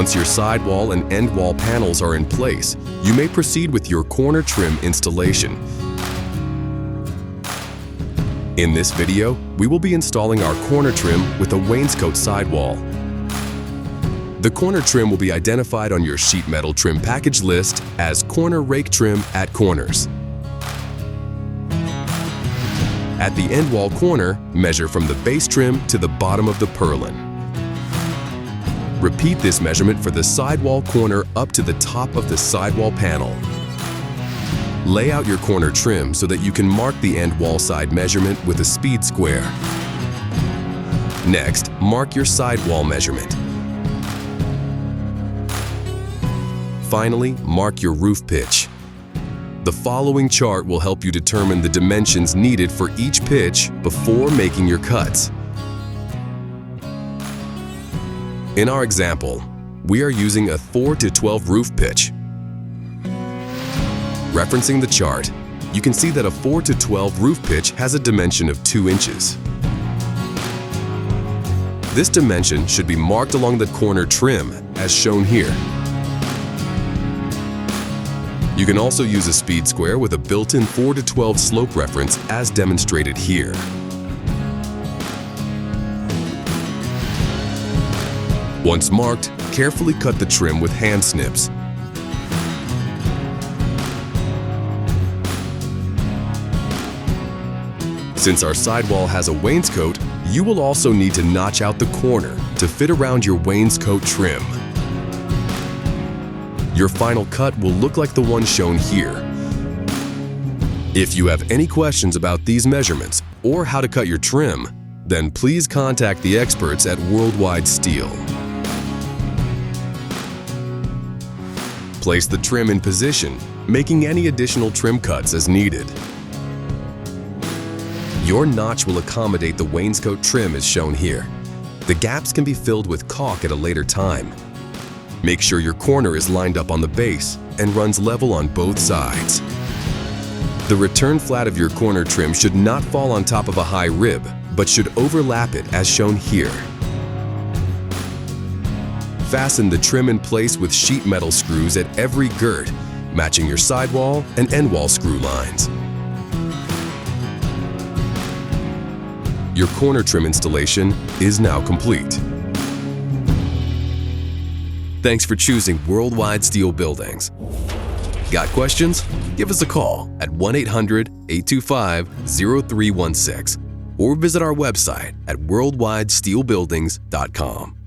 Once your sidewall and end wall panels are in place, you may proceed with your corner trim installation. In this video, we will be installing our corner trim with a wainscot sidewall. The corner trim will be identified on your sheet metal trim package list as corner rake trim at corners. At the end wall corner, measure from the base trim to the bottom of the purlin. Repeat this measurement for the sidewall corner up to the top of the sidewall panel. Lay out your corner trim so that you can mark the end wall side measurement with a speed square. Next, mark your sidewall measurement. Finally, mark your roof pitch. The following chart will help you determine the dimensions needed for each pitch before making your cuts. In our example, we are using a 4:12 roof pitch. Referencing the chart, you can see that a 4:12 roof pitch has a dimension of 2 inches. This dimension should be marked along the corner trim, as shown here. You can also use a speed square with a built-in 4:12 slope reference as demonstrated here. Once marked, carefully cut the trim with hand snips. Since our sidewall has a wainscot, you will also need to notch out the corner to fit around your wainscot trim. Your final cut will look like the one shown here. If you have any questions about these measurements or how to cut your trim, then please contact the experts at Worldwide Steel. Place the trim in position, making any additional trim cuts as needed. Your notch will accommodate the wainscot trim as shown here. The gaps can be filled with caulk at a later time. Make sure your corner is lined up on the base and runs level on both sides. The return flat of your corner trim should not fall on top of a high rib, but should overlap it as shown here. Fasten the trim in place with sheet metal screws at every girt, matching your sidewall and end wall screw lines. Your corner trim installation is now complete. Thanks for choosing Worldwide Steel Buildings. Got questions? Give us a call at 1-800-825-0316 or visit our website at worldwidesteelbuildings.com.